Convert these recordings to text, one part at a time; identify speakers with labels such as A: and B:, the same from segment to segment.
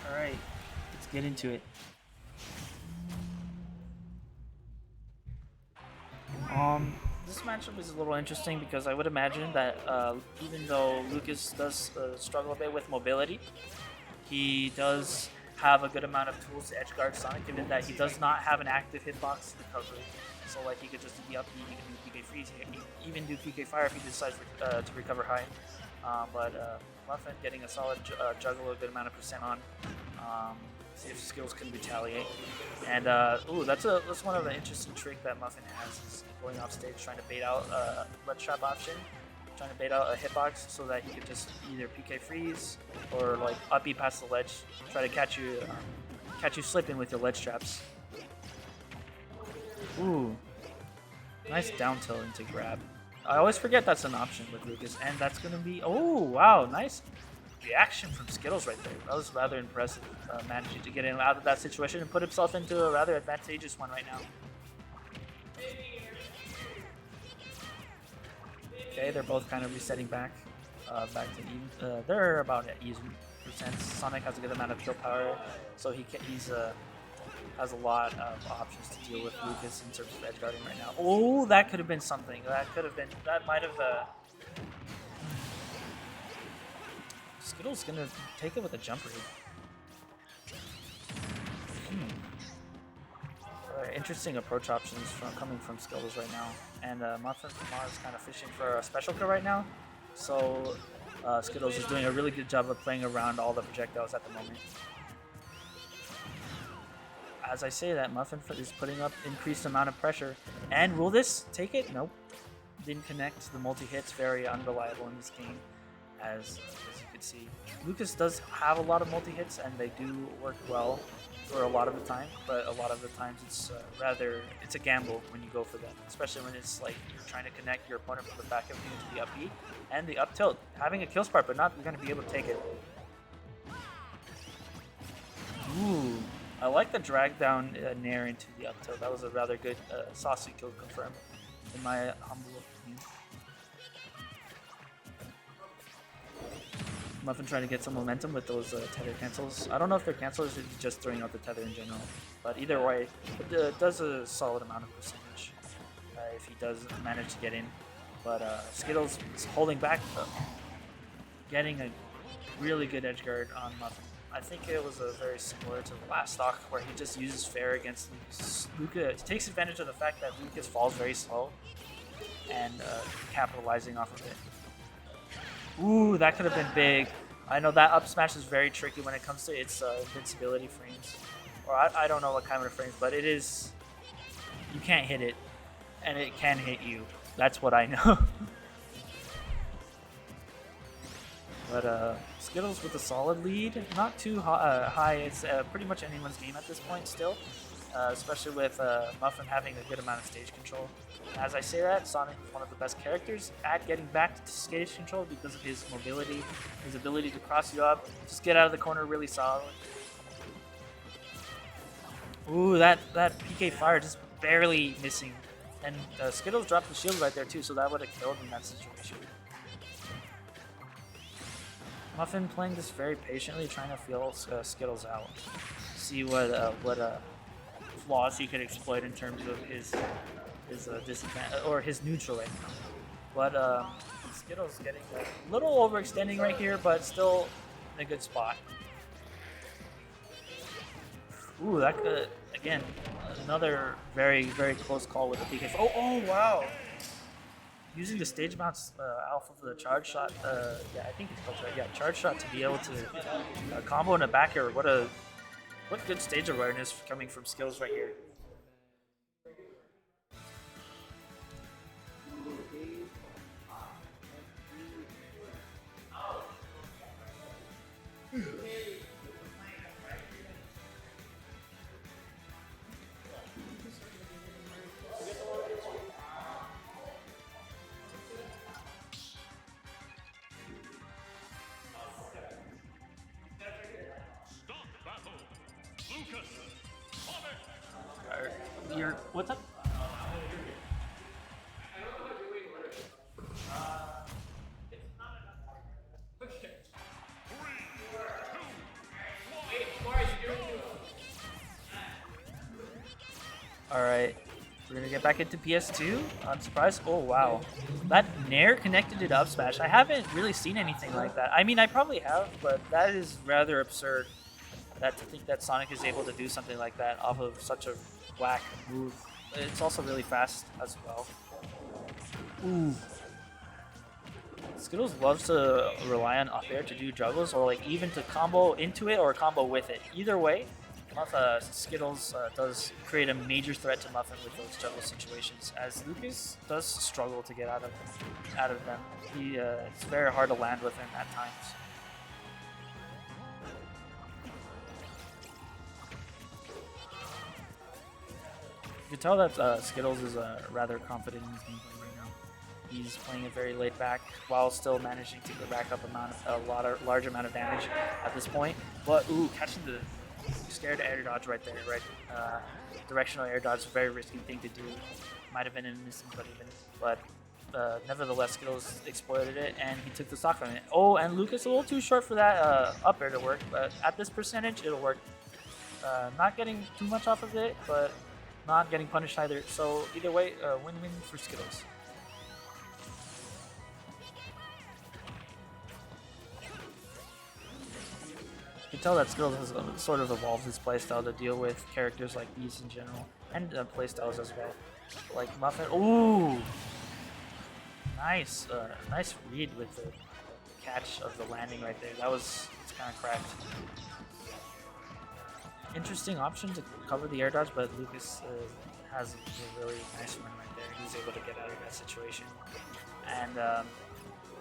A: Alright, let's get into it. This matchup is a little interesting because I would imagine that even though Lucas does struggle a bit with mobility, he does have a good amount of tools to edge guard Sonic, given that he does not have an active hitbox recovery. So like he could just do the up B, he can do PK freeze, he can even do PK fire if he decides to recover high. But Muffin getting a solid juggle, a good amount of percent on. See if Skittles can retaliate. And ooh, that's one of the interesting trick that Muffin has is going off stage trying to bait out a ledge trap option, trying to bait out a hitbox so that he could just either PK freeze or like up B past the ledge, try to catch you slipping with your ledge traps. Ooh, nice down tilt into grab. I always forget that's an option with Lucas, and that's gonna be oh wow, nice reaction from Skittles right there. That was rather impressive, managing to get in out of that situation and put himself into a rather advantageous one right now. Okay, they're both kind of resetting back to even. They're about at even percent. Sonic has a good amount of kill power, so he's has a lot of options to deal with Lucas in terms of edge guarding right now. Oh, that could have been something. That might have. Skittles gonna take it with a jump read. Interesting approach options coming from Skittles right now, and Muffin is kind of fishing for a special kill right now. So Skittles is doing a really good job of playing around all the projectiles at the moment. As I say that, Muffin is putting up increased amount of pressure, and will this take it? Nope, didn't connect. The multi-hits very unreliable in this game, as you can see. Lucas does have a lot of multi-hits, and they do work well for a lot of the time, but a lot of the times it's it's a gamble when you go for them, especially when it's like you're trying to connect your opponent from the back of you into the up B and the up tilt. Having a kill spark, but not going to be able to take it. Ooh, I like the drag down nair into the up tilt. That was a rather good saucy kill confirm, in my humble opinion. Muffin trying to get some momentum with those tether cancels. I don't know if they're cancels or just throwing out the tether in general, but either way, it does a solid amount of percentage if he does manage to get in. But Skittles is holding back, getting a really good edge guard on Muffin. I think it was very similar to the last stock where he just uses fair against Lucas. Lucas takes advantage of the fact that Lucas falls very slow and capitalizing off of it. Ooh, that could have been big. I know that up smash is very tricky when it comes to its invincibility frames. Or I don't know what kind of frames, but it is... You can't hit it, and it can hit you. That's what I know. But Skittles with a solid lead. Not too high. It's pretty much anyone's game at this point still. Especially with Muffin having a good amount of stage control. As I say that, Sonic is one of the best characters at getting back to stage control because of his mobility, his ability to cross you up, just get out of the corner really solid. Ooh, that PK fire just barely missing. And Skittles dropped the shield right there too, so that would have killed in that situation. Muffin playing this very patiently, trying to feel Skittles out. See what flaws he could exploit in terms of his disadvantage or his neutral right now. But Skittles getting a little overextending right here, but still in a good spot. Ooh, that could again another very close call with the PK. Oh wow! Using the stage bounce alpha for the charge shot. Yeah, I think it's called right. Yeah, charge shot to be able to combo in a back air. What good stage awareness coming from Skittles right here. What's up? it back into PS2. I'm surprised. Oh, wow. That Nair connected it up smash. I haven't really seen anything like that. I mean, I probably have, but that is rather absurd. That to think that Sonic is able to do something like that off of such a whack move. It's also really fast as well. Ooh. Skittles loves to rely on up air to do juggles, or like even to combo into it or combo with it. Either way, Skittles does create a major threat to Muffin with those juggle situations, as Lucas does struggle to get out of them. It's very hard to land with him at times. You can tell that Skittles is rather confident in his gameplay right now. He's playing it very laid back while still managing to rack up large amount of damage at this point. But ooh, catching the scared air dodge right there, right? Directional air dodge is a very risky thing to do. Might have been an innocent, but nevertheless, Skittles exploited it and he took the stock from it. Oh, and Lucas a little too short for that up air to work, but at this percentage, it'll work. Not getting too much off of it, but not getting punished either. So either way, win-win for Skittles. You can tell that Skittles has sort of evolved his playstyle to deal with characters like these in general, and playstyles as well. Like Muffin. Ooh! Nice read with the catch of the landing right there. It's kind of cracked. Interesting option to cover the air dodge, but Lucas has a really nice one right there. He's able to get out of that situation. And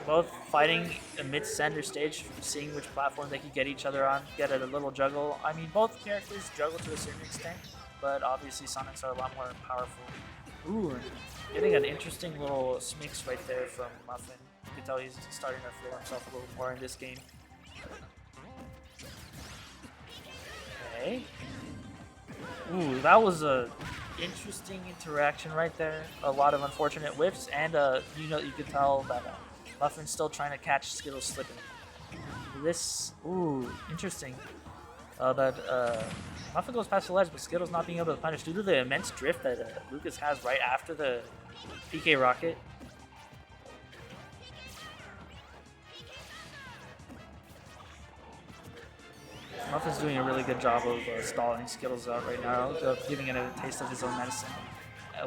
A: both fighting amid center stage, seeing which platform they could get each other on, get a little juggle. I mean, both characters juggle to a certain extent, but obviously Sonics are a lot more powerful. Ooh, getting an interesting little smix right there from Muffin. You can tell he's starting to feel himself a little more in this game. Okay. Ooh, that was a interesting interaction right there. A lot of unfortunate whiffs, and you could tell that Muffin's still trying to catch Skittles slipping. Ooh, interesting. Muffin goes past the ledge, but Skittles not being able to punish due to the immense drift that Lucas has right after the PK rocket. Muffin's doing a really good job of stalling Skittles out right now, giving it a taste of his own medicine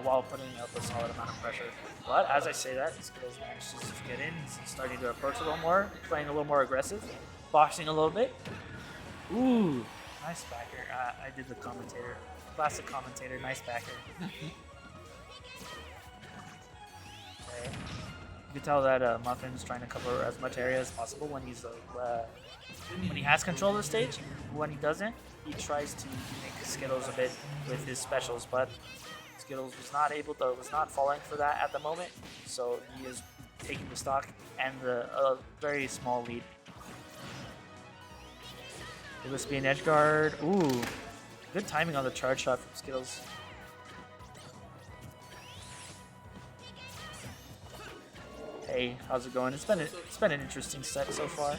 A: while putting up a solid amount of pressure. But as I say that, Skittles manages to get in. He's starting to approach a little more, playing a little more aggressive, boxing a little bit. Ooh, nice backer. I did the commentator. Classic commentator, nice backer. Okay. You can tell that Muffin's trying to cover as much area as possible when he has control of the stage. When he doesn't, he tries to make Skittles a bit with his specials, but Skittles was not falling for that at the moment, so he is taking the stock and a very small lead. It must be an edge guard. Ooh, good timing on the charge shot from Skittles. Hey, how's it going? It's been an interesting set so far.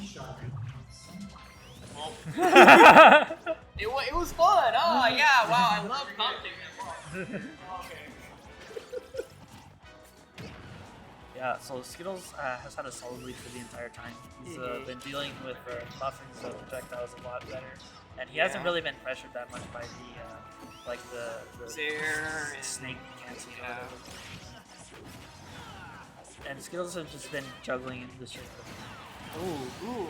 B: It was fun. Oh yeah, wow, I love commentating that.
A: Yeah, so Skittles has had a solid lead for the entire time. He's been dealing with Muffin's projectiles a lot better, and he hasn't really been pressured that much by the snake cancels or whatever. And Skittles have just been juggling into the circle.
B: Ooh.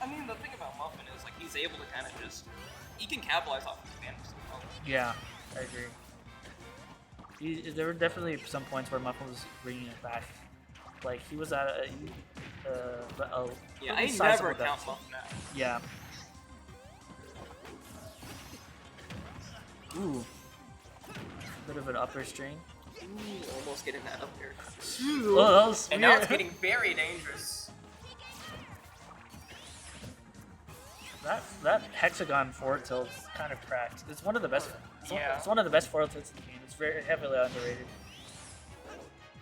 B: I mean, the thing about Muffin is like he's able to kind of he can capitalize off his advantage.
A: Yeah, I agree. There were definitely some points where Muffin was bringing it back. Like he was at
B: I never count Muffin out.
A: Yeah. Ooh. Bit of an upper string.
B: Ooh, almost getting that up there.
A: Oh, that was
B: and now it's getting very dangerous.
A: That hexagon forward tilt is kind of cracked. It's one of the best. It's one of the best forward tilts in the game. It's very heavily underrated.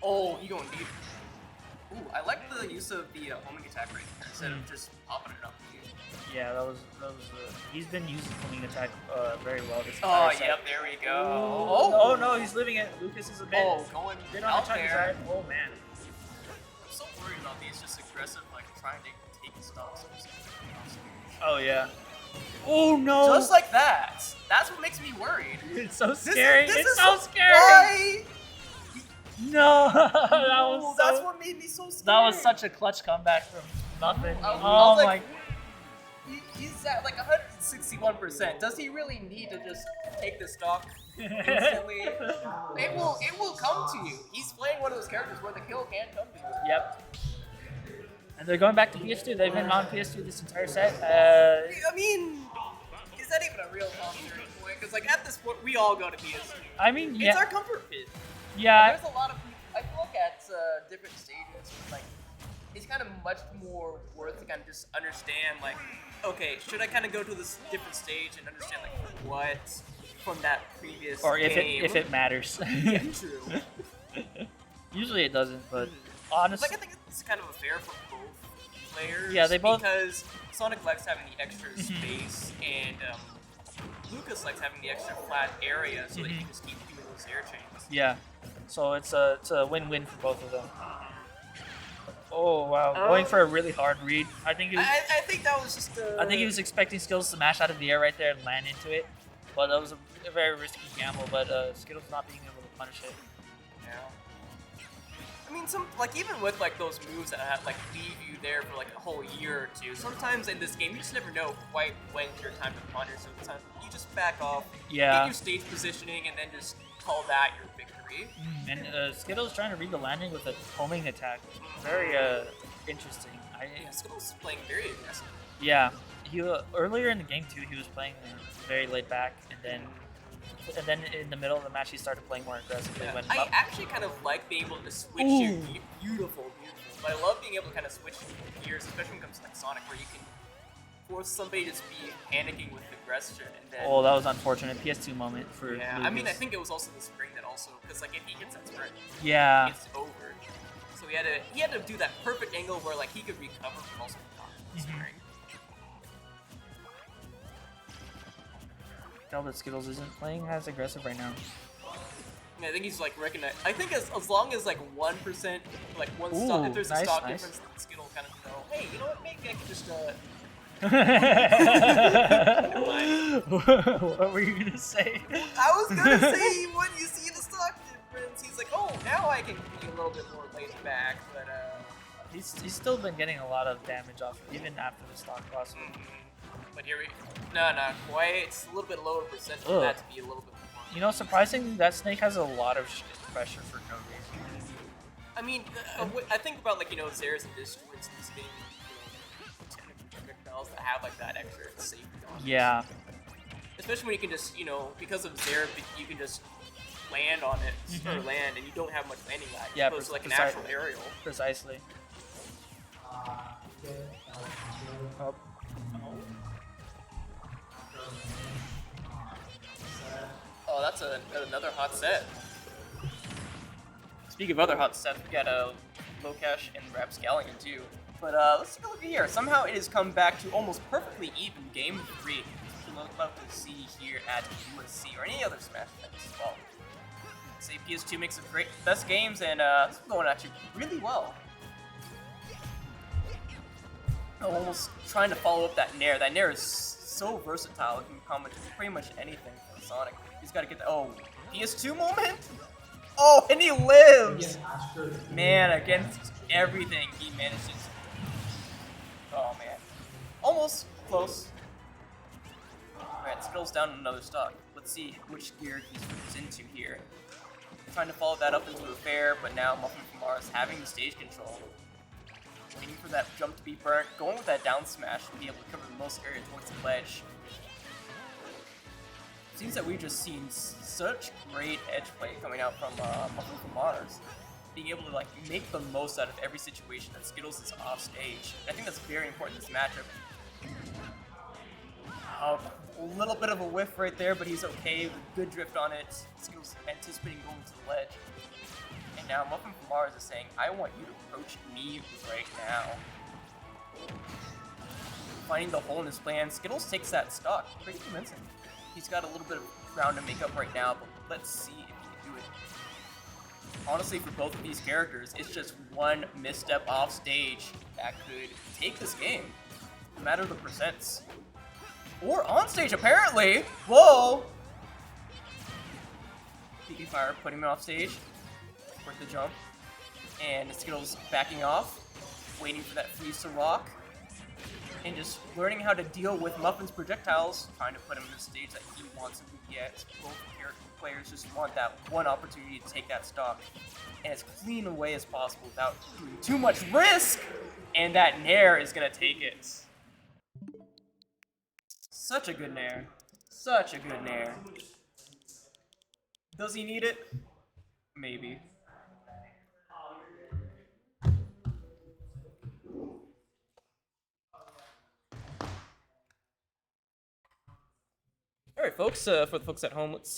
B: Oh, he going deep. Ooh, I like the use of the homing attack right here instead of just popping it up.
A: Yeah, that was he's been using homing attack very well this
B: Oh,
A: entire set.
B: yep, there we go.
A: Oh no, he's living it. Lucas is a bit
B: Going
A: bit on
B: out
A: the Chinese
B: there.
A: side. Oh man.
B: I'm so worried about these just aggressive, like trying to take stocks.
A: Oh yeah. Oh no.
B: Just like that. That's what makes me worried.
A: It's so scary.
B: This
A: it's
B: is
A: so scary.
B: Why?
A: No,
B: That's what made me so scared.
A: That was such a clutch comeback from Muffin.
B: I was
A: Oh
B: like,
A: my.
B: He's at like 161%. Does he really need to just take the stock instantly? It will come to you. He's playing one of those characters where the kill can come to you.
A: Yep. And they're going back to PS2. They've been on PS2 this entire set.
B: I mean, is that even a real commentary point? Because like at this point, we all go to PS2.
A: I mean, yeah.
B: It's our comfort pit.
A: Yeah.
B: There's a lot of people. I look at different stages. Like, it's kind of much more worth to kind of just understand. Like, okay, should I kind of go to this different stage and understand like what from that previous
A: Or
B: game?
A: if it matters.
B: Yeah, true.
A: Usually it doesn't, but honestly.
B: Like, I think it's kind of affair for both players.
A: Yeah, they both.
B: Because Sonic likes having the extra space, and Lucas likes having the extra flat area, so that he can just keep doing those air chains.
A: Yeah. So it's a win-win for both of them. Oh wow, going for a really hard read. I think he was.
B: I think that was just.
A: I think he was expecting Skittles to mash out of the air right there and land into it, but that was a very risky gamble. But Skittles not being able to punish it.
B: Yeah. I mean, even with like those moves that have like leave you there for like a whole year or two. Sometimes in this game, you just never know quite when's your time to punish. So sometimes you just back off,
A: Yeah.
B: get your stage positioning, and then just call that your victory.
A: And Skittles trying to read the landing with a homing attack. Very interesting.
B: Yeah, Skittles is playing very aggressive.
A: Yeah, he earlier in the game too. He was playing very laid back, and then in the middle of the match he started playing more aggressively.
B: Yeah.
A: When
B: I actually kind of like being able to switch your beautiful. But I love being able to kind of switch gears, especially when it comes to like Sonic, where you can force somebody to just be panicking with aggression and then.
A: Oh, that was unfortunate. PS2 moment for.
B: Yeah,
A: Lucas.
B: I mean, I think it was also the spring that also, because like if he hits that spring,
A: Yeah.
B: it's over. So he had to do that perfect angle where like he could recover but also not the spring.
A: Tell that Skittles isn't playing as aggressive right now.
B: I think he's like recognized. I think as long as like 1%, like one stock, if there's a stock difference, then Skittle kind of know, hey, you know what, maybe I can just
A: What were you gonna say?
B: I was gonna say when you see the stock difference, he's like, oh, now I can be a little bit more laid back, but
A: He's still been getting a lot of damage off even after the stock loss.
B: But here not quite. It's a little bit lower percent for that to be a little bit more.
A: You know, surprisingly, that snake has a lot of pressure for no reason.
B: I mean, I think about like Zera's and Disjoints in this game. Technical projectiles that have like that extra safety on it.
A: Yeah.
B: Especially when you can just because of Zera, you can just land on it or land, and you don't have much landing lag.
A: Yeah,
B: opposed to like an actual aerial.
A: Precisely. Oh.
B: Oh, that's another hot set. Speaking of other hot sets, we got Locash and Rapscallion too. But let's take a look here. Somehow it has come back to almost perfectly even game 3. We're about to see here at USC or any other Smash events as well. Say PS2 makes the best games, and this is going actually really well. Almost trying to follow up that Nair. That Nair is so versatile. It can comment pretty much anything from Sonic. He's got to get the PS2 moment. Oh, and he lives. Man, against everything he manages. Oh man, almost close. Alright, Skittles down another stock. Let's see which gear he switches into here. Trying to follow that up into a fair, but now Muffin from Mars having the stage control. Waiting for that jump to be burnt, going with that down smash to be able to cover the most area towards the ledge. Seems that we've just seen such great edge play coming out from Muffin from Mars. Being able to like make the most out of every situation that Skittles is off stage. I think that's very important in this matchup. A little bit of a whiff right there, but he's okay with good drift on it. Skittles anticipating going to the ledge. And now Muffin from Mars is saying, I want you to approach me right now. Finding the hole in his plan, Skittles takes that stock. Pretty convincing. He's got a little bit of ground to make up right now, but let's see if he can do it. Honestly, for both of these characters, it's just one misstep off stage that could take this game, no matter the percents. Or on stage, apparently! Whoa! PP Fire putting him off stage. Worth the jump. And Skittles backing off, waiting for that freeze to rock. And just learning how to deal with Muffin's projectiles, trying to put him in the stage that he wants him to get. Both players just want that one opportunity to take that stock, and as clean away as possible without doing too much risk, and that Nair is gonna take it. Such a good Nair. Such a good Nair. Does he need it? Maybe. Alright folks, for the folks at home, let's